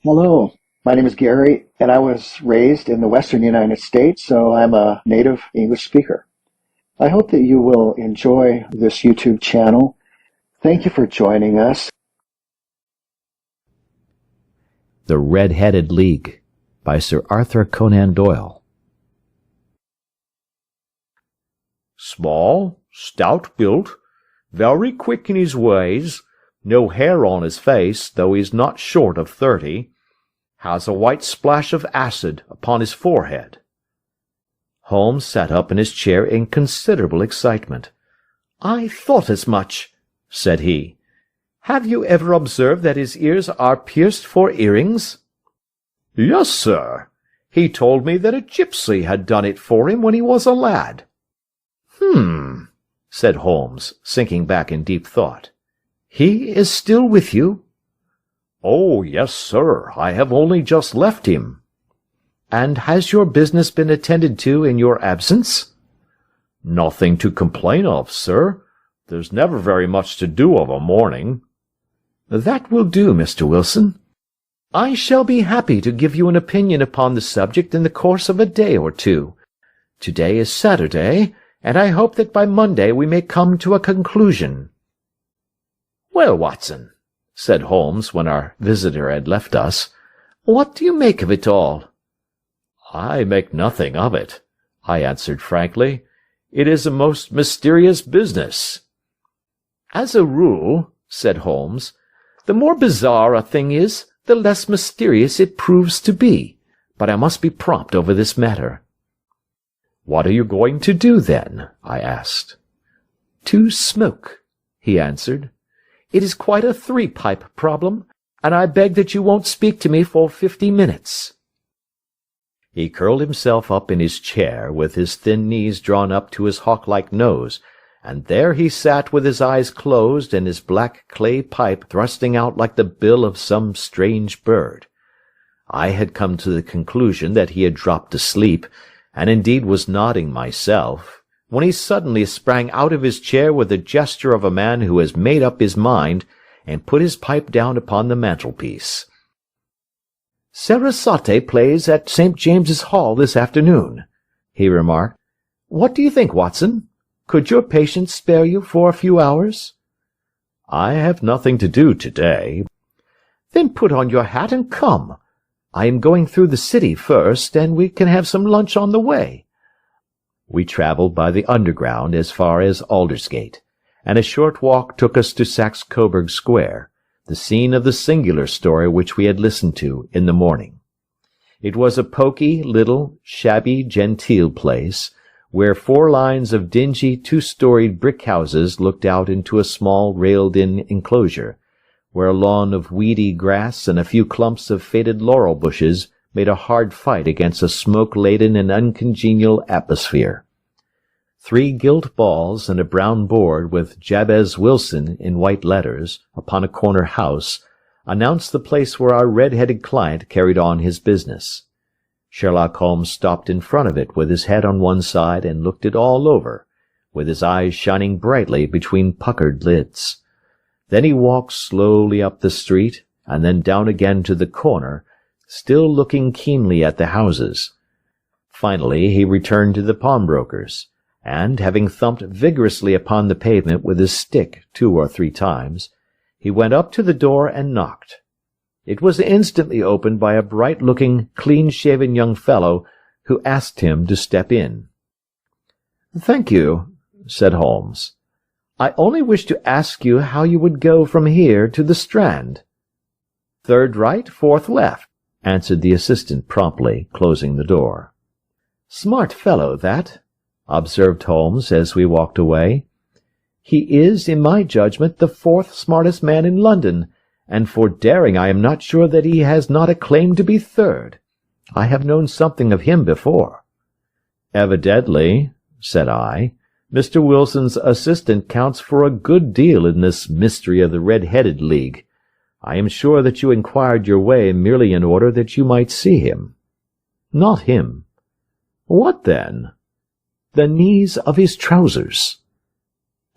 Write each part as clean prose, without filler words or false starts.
Hello, my name is Gary, and I was raised in the Western United States, so I'm a native English speaker. I hope that you will enjoy this YouTube channel. Thank you for joining us. The Red-Headed League by Sir Arthur Conan Doyle. Small, stout-built, very quick in his ways, no hair on his face, though he's not short of 30, has a white splash of acid upon his forehead. Holmes sat up in his chair in considerable excitement. "I thought as much," said he. "Have you ever observed that his ears are pierced for earrings?" "Yes, sir. He told me that a gypsy had done it for him when he was a lad." Said Holmes, sinking back in deep thought. "He is still with you?" "Oh, yes, sir. I have only just left him." "And has your business been attended to in your absence?" "Nothing to complain of, sir. There's never very much to do of a morning." "That will do, Mr. Wilson. I shall be happy to give you an opinion upon the subject in the course of a day or two. Today is Saturday, and I hope that by Monday we may come to a conclusion." "Well, Watson," said Holmes when our visitor had left us, "what do you make of it all?" "I make nothing of it," I answered frankly. "It is a most mysterious business." "As a rule," said Holmes, "the more bizarre a thing is, the less mysterious it proves to be. But I must be prompt over this matter." "What are you going to do, then?" I asked. "To smoke," he answered. "It is quite a three-pipe problem, and I beg that you won't speak to me for 50 minutes. He curled himself up in his chair, with his thin knees drawn up to his hawk-like nose, and there he sat with his eyes closed and his black clay pipe thrusting out like the bill of some strange bird. I had come to the conclusion that he had dropped asleep, and indeed was nodding myself, when he suddenly sprang out of his chair with the gesture of a man who has made up his mind, and put his pipe down upon the mantelpiece. "Sarasate plays at St. James's Hall this afternoon," he remarked. "What do you think, Watson? Could your patient spare you for a few hours?" "I have nothing to do today." "Then put on your hat and come. I am going through the city first, and we can have some lunch on the way." We travelled by the Underground as far as Aldersgate, and a short walk took us to Saxe Coburg Square, the scene of the singular story which we had listened to in the morning. It was a poky, little, shabby, genteel place, where 4 lines of dingy, 2-storied brick houses looked out into a small railed-in enclosure, where a lawn of weedy grass and a few clumps of faded laurel bushes made a hard fight against a smoke-laden and uncongenial atmosphere. 3 gilt balls and a brown board with Jabez Wilson in white letters upon a corner house announced the place where our red-headed client carried on his business. Sherlock Holmes stopped in front of it with his head on one side and looked it all over, with his eyes shining brightly between puckered lids. Then he walked slowly up the street, and then down again to the corner, still looking keenly at the houses. Finally he returned to the pawnbroker's, and, having thumped vigorously upon the pavement with his stick 2 or 3 times, he went up to the door and knocked. It was instantly opened by a bright-looking, clean-shaven young fellow who asked him to step in. "Thank you," said Holmes. "I only wish to ask you how you would go from here to the Strand." "3rd right, 4th left," answered the assistant promptly, closing the door. "Smart fellow, that," observed Holmes as we walked away. "He is, in my judgment, the 4th smartest man in London, and for daring I am not sure that he has not a claim to be 3rd. I have known something of him before." "Evidently," said I, "Mr. Wilson's assistant counts for a good deal in this mystery of the Red-Headed League. I am sure that you inquired your way merely in order that you might see him." "Not him." "What then?" "The knees of his trousers."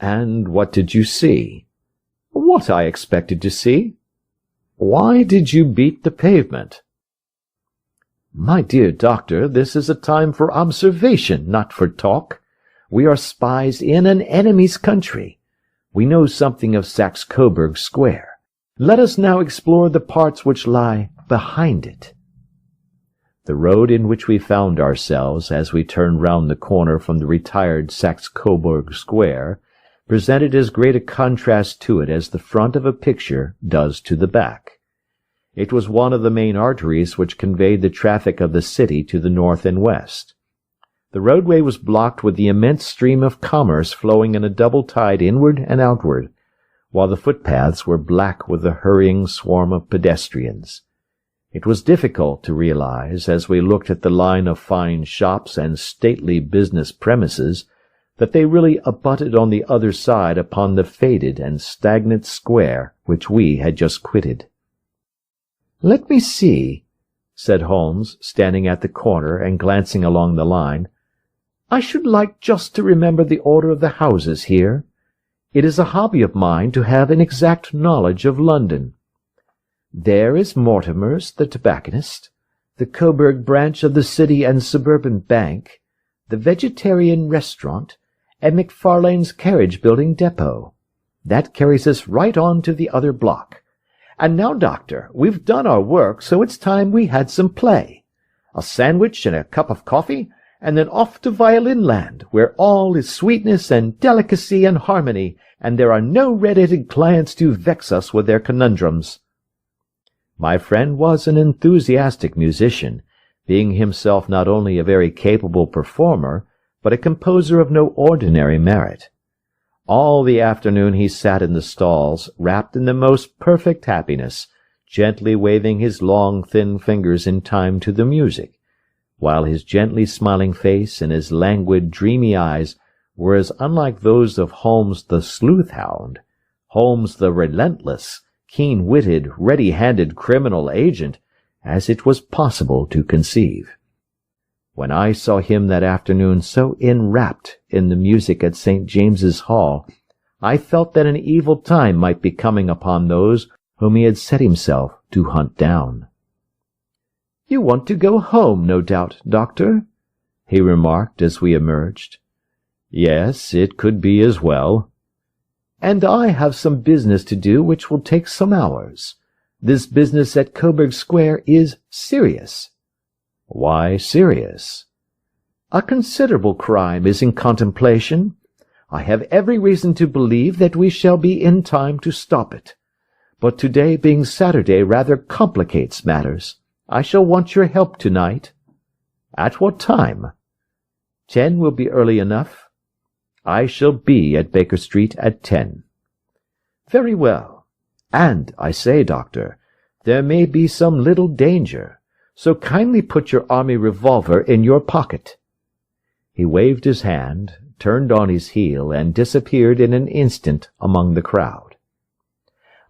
"And what did you see?" "What I expected to see." Why did you beat the pavement?" "My dear doctor, this is a time for observation, not for talk. We are spies in an enemy's country. We know something of Saxe-Coburg Square. Let us now explore the parts which lie behind it." The road in which we found ourselves as we turned round the corner from the retired Saxe-Coburg Square presented as great a contrast to it as the front of a picture does to the back. It was one of the main arteries which conveyed the traffic of the city to the north and west. The roadway was blocked with the immense stream of commerce flowing in a double tide inward and outward, while the footpaths were black with the hurrying swarm of pedestrians. It was difficult to realize, as we looked at the line of fine shops and stately business premises, that they really abutted on the other side upon the faded and stagnant square which we had just quitted. "Let me see," said Holmes, standing at the corner and glancing along the line. "I should like just to remember the order of the houses here. It is a hobby of mine to have an exact knowledge of London. There is Mortimer's, the tobacconist, the Coburg branch of the City and Suburban Bank, the Vegetarian Restaurant, and McFarlane's carriage-building depot. That carries us right on to the other block. And now, Doctor, we've done our work, so it's time we had some play. A sandwich and a cup of coffee, and then off to Violin Land, where all is sweetness and delicacy and harmony, and there are no red-headed clients to vex us with their conundrums." My friend was an enthusiastic musician, being himself not only a very capable performer, but a composer of no ordinary merit. All the afternoon he sat in the stalls, wrapped in the most perfect happiness, gently waving his long, thin fingers in time to the music, while his gently smiling face and his languid, dreamy eyes were as unlike those of Holmes the sleuth-hound, Holmes the relentless, keen-witted, ready-handed criminal agent, as it was possible to conceive. When I saw him that afternoon so enwrapped in the music at St. James's Hall, I felt that an evil time might be coming upon those whom he had set himself to hunt down. "You want to go home, no doubt, Doctor?" he remarked as we emerged. "Yes, it could be as well." "And I have some business to do which will take some hours. This business at Coburg Square is serious." "Why serious?" "A considerable crime is in contemplation. I have every reason to believe that we shall be in time to stop it. But today being Saturday rather complicates matters. I shall want your help tonight." "At what time?" 10 will be early enough. I shall be at Baker Street at 10. "Very well. And, I say, Doctor, there may be some little danger, so kindly put your army revolver in your pocket." He waved his hand, turned on his heel, and disappeared in an instant among the crowd.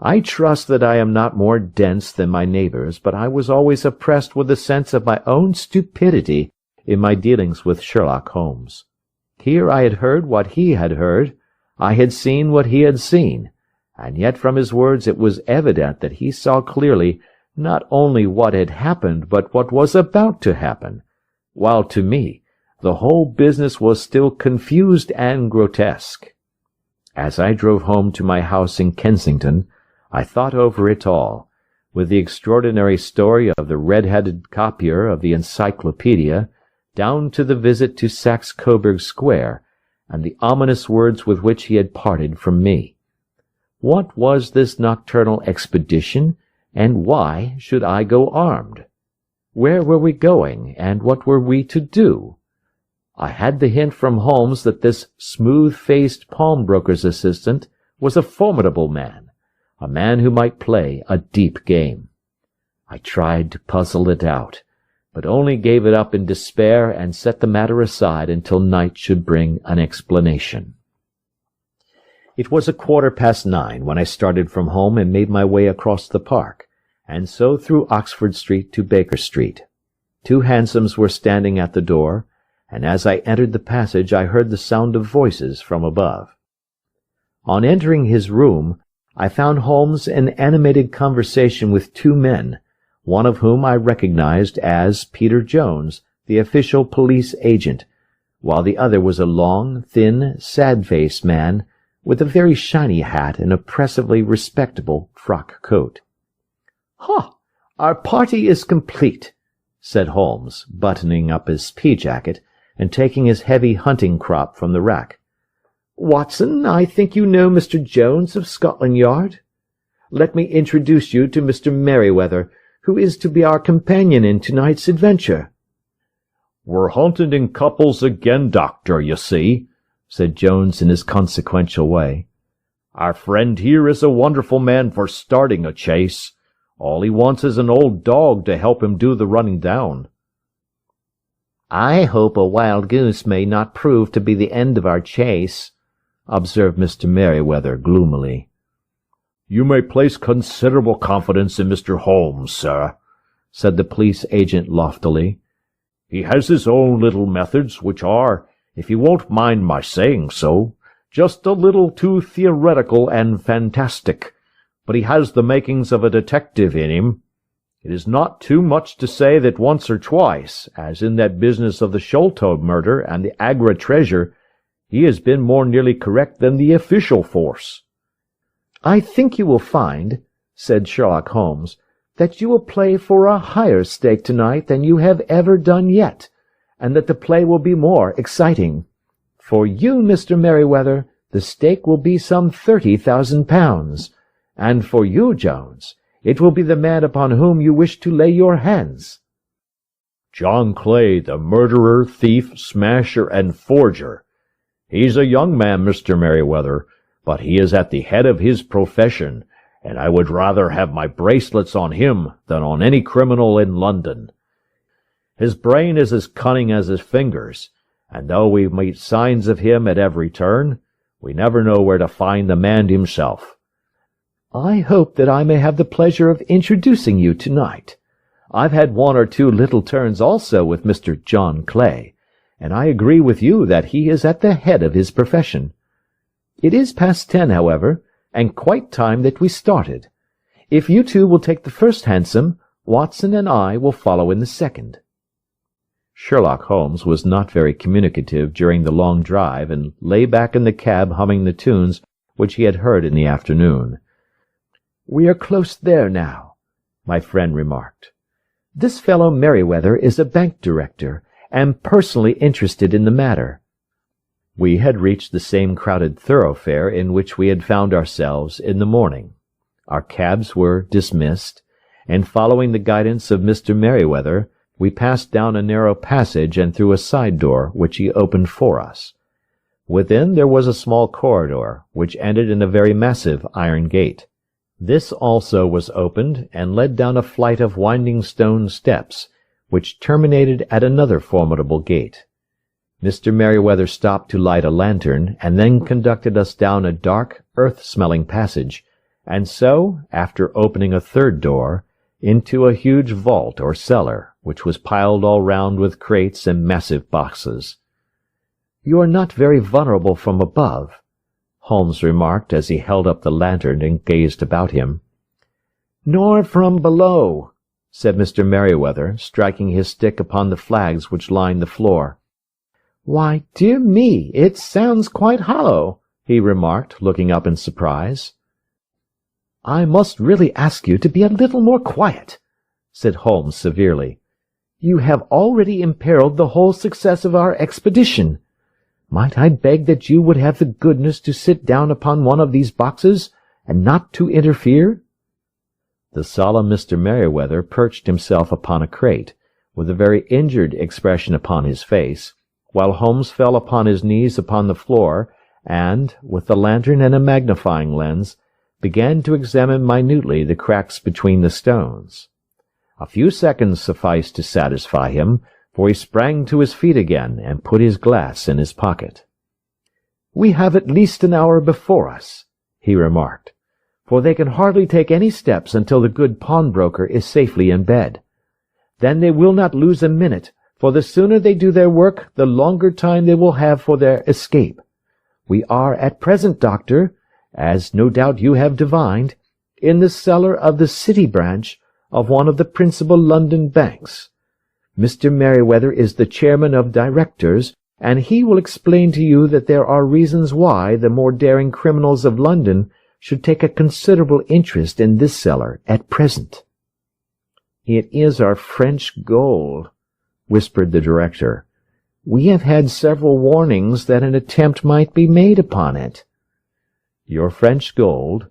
I trust that I am not more dense than my neighbors, but I was always oppressed with a sense of my own stupidity in my dealings with Sherlock Holmes. Here I had heard what he had heard, I had seen what he had seen, and yet from his words it was evident that he saw clearly not only what had happened, but what was about to happen, while to me the whole business was still confused and grotesque. As I drove home to my house in Kensington, I thought over it all, with the extraordinary story of the red-headed copier of the encyclopedia, down to the visit to Saxe-Coburg Square, and the ominous words with which he had parted from me. What was this nocturnal expedition, and why should I go armed? Where were we going, and what were we to do? I had the hint from Holmes that this smooth-faced pawnbroker's assistant was a formidable man, a man who might play a deep game. I tried to puzzle it out, but only gave it up in despair and set the matter aside until night should bring an explanation. It was 9:15 when I started from home and made my way across the park, and so through Oxford Street to Baker Street. 2 hansoms were standing at the door, and as I entered the passage I heard the sound of voices from above. On entering his room, I found Holmes in animated conversation with two men, one of whom I recognized as Peter Jones, the official police agent, while the other was a long, thin, sad-faced man with a very shiny hat and oppressively respectable frock coat. "Ha! Our party is complete," said Holmes, buttoning up his pea-jacket and taking his heavy hunting crop from the rack. "Watson, I think you know Mr. Jones of Scotland Yard. Let me introduce you to Mr. Merryweather, who is to be our companion in tonight's adventure." "We're hunting in couples again, Doctor, you see," said Jones in his consequential way. "Our friend here is a wonderful man for starting a chase. All he wants is an old dog to help him do the running down." "I hope a wild goose may not prove to be the end of our chase," observed Mr. Merryweather gloomily. "You may place considerable confidence in Mr. Holmes, sir," said the police agent loftily. "He has his own little methods, which are, if you won't mind my saying so, just a little too theoretical and fantastic, but he has the makings of a detective in him. It is not too much to say that once or twice, as in that business of the Sholto murder and the Agra treasure, he has been more nearly correct than the official force." "I think you will find," said Sherlock Holmes, "that you will play for a higher stake tonight than you have ever done yet, and that the play will be more exciting. For you, Mr. Merryweather, the stake will be some £30,000, and for you, Jones, it will be the man upon whom you wish to lay your hands." "John Clay, the murderer, thief, smasher, and forger. He's a young man, Mr. Merryweather, but he is at the head of his profession, and I would rather have my bracelets on him than on any criminal in London. His brain is as cunning as his fingers, and though we meet signs of him at every turn, we never know where to find the man himself." "I hope that I may have the pleasure of introducing you tonight. I've had one or two little turns also with Mr. John Clay, and I agree with you that he is at the head of his profession. It is past 10, however, and quite time that we started. If you two will take the first hansom, Watson and I will follow in the second." Sherlock Holmes was not very communicative during the long drive, and lay back in the cab humming the tunes which he had heard in the afternoon. "We are close there now," my friend remarked. "This fellow Merryweather is a bank director, and personally interested in the matter." We had reached the same crowded thoroughfare in which we had found ourselves in the morning. Our cabs were dismissed, and following the guidance of Mr. Merryweather, we passed down a narrow passage and through a side door which he opened for us. Within there was a small corridor, which ended in a very massive iron gate. This also was opened, and led down a flight of winding stone steps, which terminated at another formidable gate. Mr. Merryweather stopped to light a lantern, and then conducted us down a dark, earth-smelling passage, and so, after opening a third door, into a huge vault or cellar, which was piled all round with crates and massive boxes. "You are not very vulnerable from above," Holmes remarked as he held up the lantern and gazed about him. "Nor from below," said Mr. Merryweather, striking his stick upon the flags which lined the floor. "Why, dear me, it sounds quite hollow," he remarked, looking up in surprise. "I must really ask you to be a little more quiet," said Holmes severely. "You have already imperiled the whole success of our expedition. Might I beg that you would have the goodness to sit down upon one of these boxes, and not to interfere?" The solemn Mr. Merryweather perched himself upon a crate, with a very injured expression upon his face, while Holmes fell upon his knees upon the floor, and, with the lantern and a magnifying lens, began to examine minutely the cracks between the stones. A few seconds sufficed to satisfy him, for he sprang to his feet again and put his glass in his pocket. "We have at least an hour before us," he remarked, "for they can hardly take any steps until the good pawnbroker is safely in bed. Then they will not lose a minute, for the sooner they do their work, the longer time they will have for their escape. We are at present, Doctor, as no doubt you have divined, in the cellar of the City branch of one of the principal London banks. Mr. Merryweather is the chairman of directors, and he will explain to you that there are reasons why the more daring criminals of London should take a considerable interest in this cellar at present." "It is our French gold," whispered the director. "We have had several warnings that an attempt might be made upon it." "Your French gold?"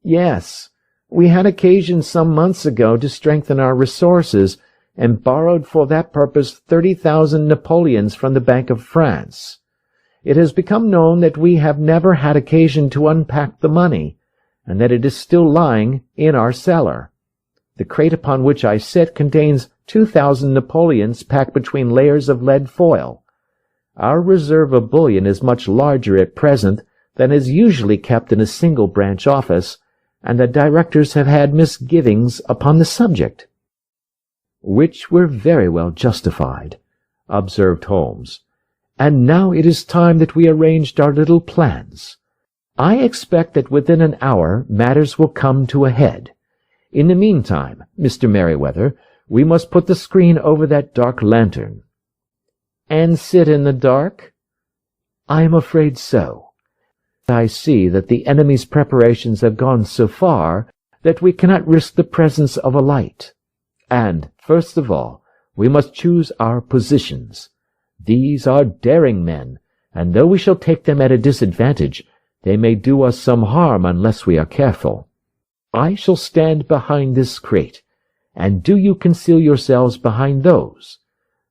"Yes. We had occasion some months ago to strengthen our resources, and borrowed for that purpose 30,000 Napoleons from the Bank of France. It has become known that we have never had occasion to unpack the money, and that it is still lying in our cellar. The crate upon which I sit contains 2,000 Napoleons packed between layers of lead foil. Our reserve of bullion is much larger at present than is usually kept in a single branch office, and the directors have had misgivings upon the subject." "Which were very well justified," observed Holmes. "And now it is time that we arranged our little plans. I expect that within an hour matters will come to a head. In the meantime, Mr. Merryweather, we must put the screen over that dark lantern." "And sit in the dark?" "I am afraid so. I see that the enemy's preparations have gone so far that we cannot risk the presence of a light. And, first of all, we must choose our positions. These are daring men, and though we shall take them at a disadvantage, they may do us some harm unless we are careful. I shall stand behind this crate, and do you conceal yourselves behind those.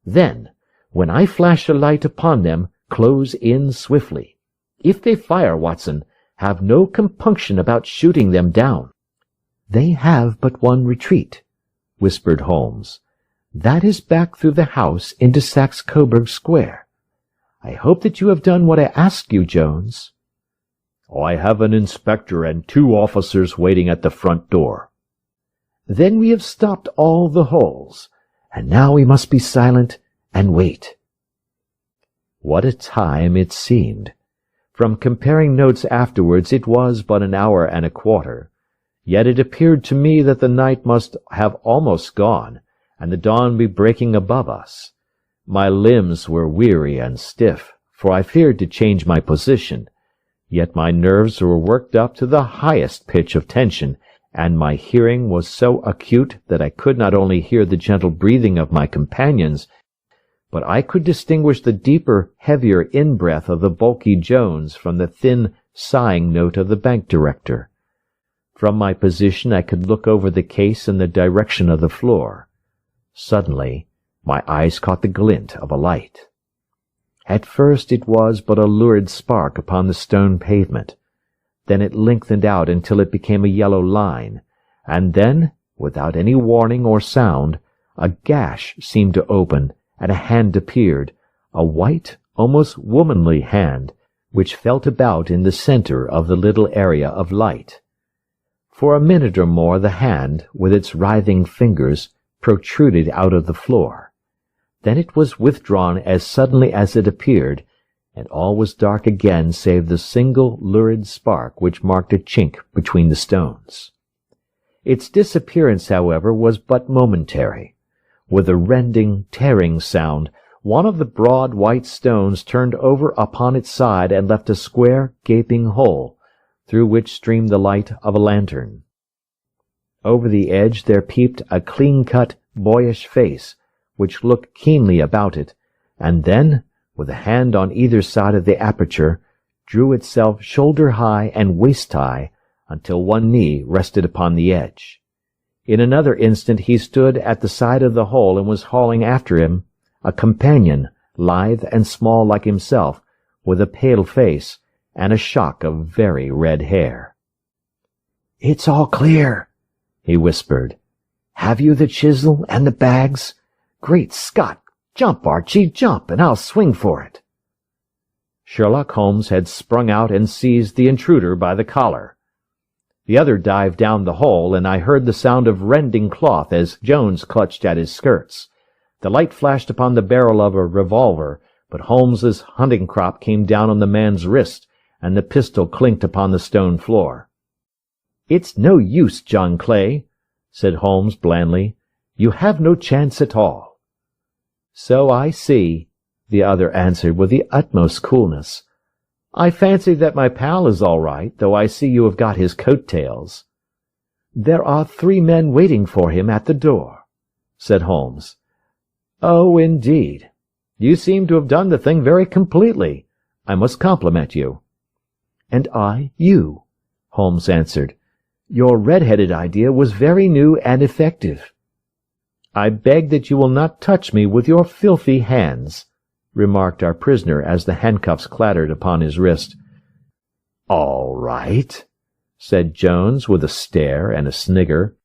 Then, when I flash a light upon them, close in swiftly. If they fire, Watson, have no compunction about shooting them down." "They have but one retreat," whispered Holmes. "That is back through the house into Saxe-Coburg Square. I hope that you have done what I asked you, Jones." "I have an inspector and 2 officers waiting at the front door." "Then we have stopped all the holes, and now we must be silent and wait." What a time it seemed! From comparing notes afterwards, it was but an hour and a quarter. Yet it appeared to me that the night must have almost gone, and the dawn be breaking above us. My limbs were weary and stiff, for I feared to change my position. Yet my nerves were worked up to the highest pitch of tension, and my hearing was so acute that I could not only hear the gentle breathing of my companions, but I could distinguish the deeper, heavier in-breath of the bulky Jones from the thin, sighing note of the bank director. From my position I could look over the case in the direction of the floor. Suddenly my eyes caught the glint of a light. At first it was but a lurid spark upon the stone pavement. Then it lengthened out until it became a yellow line, and then, without any warning or sound, a gash seemed to open, and a hand appeared, a white, almost womanly hand, which felt about in the center of the little area of light. For a minute or more the hand, with its writhing fingers, protruded out of the floor. Then it was withdrawn as suddenly as it appeared, and all was dark again save the single lurid spark which marked a chink between the stones. Its disappearance, however, was but momentary. With a rending, tearing sound, one of the broad white stones turned over upon its side and left a square, gaping hole, through which streamed the light of a lantern. Over the edge there peeped a clean-cut, boyish face, which looked keenly about it, and then, with a hand on either side of the aperture, drew itself shoulder-high and waist-high until one knee rested upon the edge. In another instant he stood at the side of the hole and was hauling after him a companion, lithe and small like himself, with a pale face and a shock of very red hair. "It's all clear," he whispered. "Have you the chisel and the bags? Great Scott! Jump, Archie, jump, and I'll swing for it." Sherlock Holmes had sprung out and seized the intruder by the collar. The other dived down the hole, and I heard the sound of rending cloth as Jones clutched at his skirts. The light flashed upon the barrel of a revolver, but Holmes's hunting crop came down on the man's wrist, and the pistol clinked upon the stone floor. "It's no use, John Clay," said Holmes blandly. "You have no chance at all." "So I see," the other answered with the utmost coolness. "I fancy that my pal is all right, though I see you have got his coat-tails." "There are 3 men waiting for him at the door," said Holmes. "Oh, indeed. You seem to have done the thing very completely. I must compliment you." "And I you," Holmes answered. "Your red-headed idea was very new and effective." "I beg that you will not touch me with your filthy hands," remarked our prisoner as the handcuffs clattered upon his wrist. "All right," said Jones with a stare and a snigger.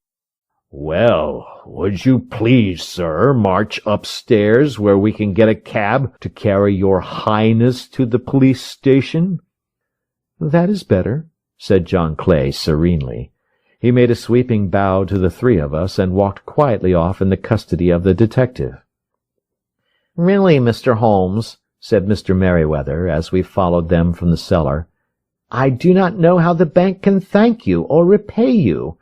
"Well, would you please, sir, march upstairs where we can get a cab to carry your highness to the police station?" "That is better," said John Clay serenely. He made a sweeping bow to the 3 of us and walked quietly off in the custody of the detective. "Really, Mr. Holmes," said Mr. Merryweather, as we followed them from the cellar, "I do not know how the bank can thank you or repay you.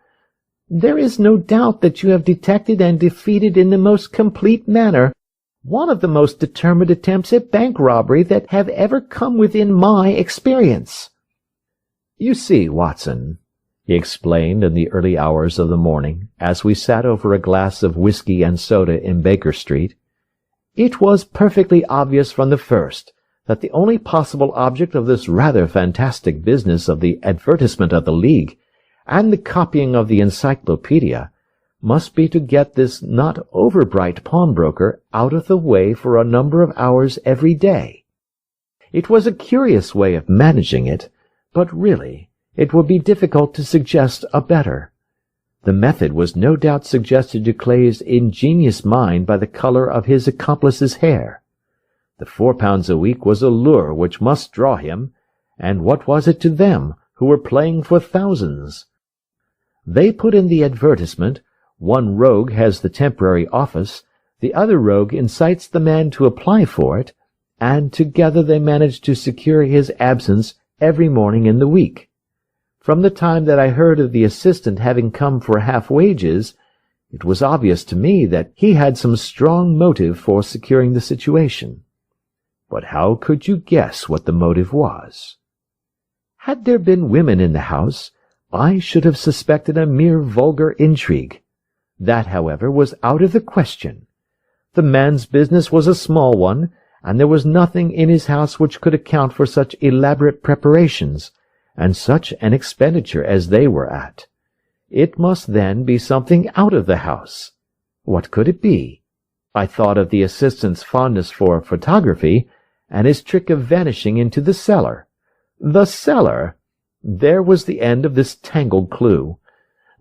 There is no doubt that you have detected and defeated in the most complete manner one of the most determined attempts at bank robbery that have ever come within my experience." "You see, Watson," he explained in the early hours of the morning, as we sat over a glass of whiskey and soda in Baker Street, "it was perfectly obvious from the first that the only possible object of this rather fantastic business of the advertisement of the League and the copying of the encyclopedia must be to get this not over-bright pawnbroker out of the way for a number of hours every day. It was a curious way of managing it, but really it would be difficult to suggest a better. The method was no doubt suggested to Clay's ingenious mind by the color of his accomplice's hair. The £4 a week was a lure which must draw him, and what was it to them, who were playing for thousands? They put in the advertisement, one rogue has the temporary office, the other rogue incites the man to apply for it, and together they managed to secure his absence every morning in the week. From the time that I heard of the assistant having come for half wages, it was obvious to me that he had some strong motive for securing the situation. But how could you guess what the motive was? Had there been women in the house, I should have suspected a mere vulgar intrigue. That, however, was out of the question. The man's business was a small one, and there was nothing in his house which could account for such elaborate preparations, and such an expenditure as they were at. It must then be something out of the house. What could it be? I thought of the assistant's fondness for photography, and his trick of vanishing into the cellar. The cellar! There was the end of this tangled clue.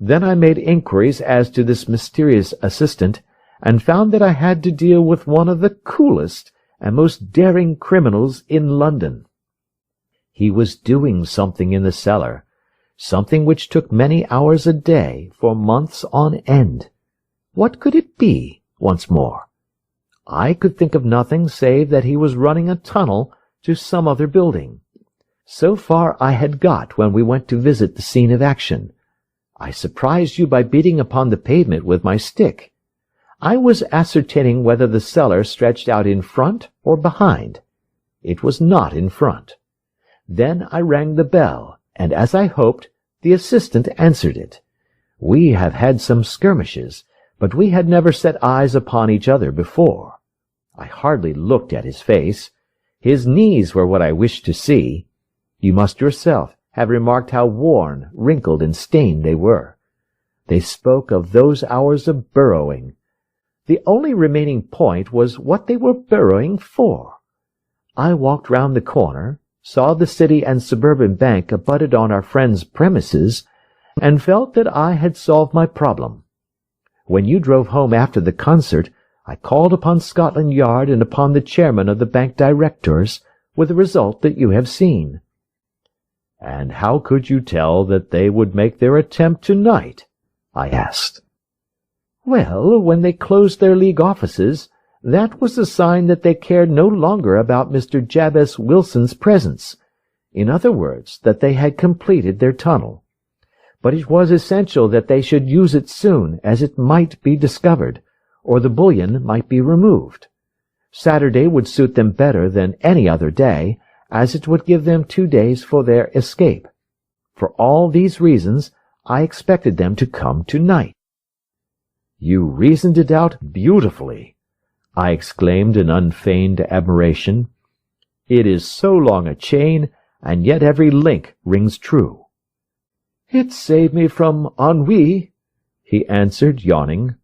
Then I made inquiries as to this mysterious assistant, and found that I had to deal with one of the coolest and most daring criminals in London. He was doing something in the cellar, something which took many hours a day for months on end. What could it be, once more? I could think of nothing save that he was running a tunnel to some other building. So far I had got when we went to visit the scene of action. I surprised you by beating upon the pavement with my stick. I was ascertaining whether the cellar stretched out in front or behind. It was not in front. Then I rang the bell, and as I hoped, the assistant answered it. We have had some skirmishes, but we had never set eyes upon each other before. I hardly looked at his face. His knees were what I wished to see. You must yourself have remarked how worn, wrinkled, and stained they were. They spoke of those hours of burrowing. The only remaining point was what they were burrowing for. I walked round the corner, saw the City and Suburban Bank abutted on our friend's premises, and felt that I had solved my problem. When you drove home after the concert, I called upon Scotland Yard and upon the chairman of the bank directors, with the result that you have seen. And how could you tell that they would make their attempt tonight? I asked. Well, when they closed their League offices, that was a sign that they cared no longer about Mr. Jabez Wilson's presence. In other words, that they had completed their tunnel. But it was essential that they should use it soon, as it might be discovered, or the bullion might be removed. Saturday would suit them better than any other day, as it would give them 2 days for their escape. For all these reasons, I expected them to come tonight." "You reasoned it out beautifully," I exclaimed in unfeigned admiration. "It is so long a chain, and yet every link rings true." "It saved me from ennui," he answered, yawning.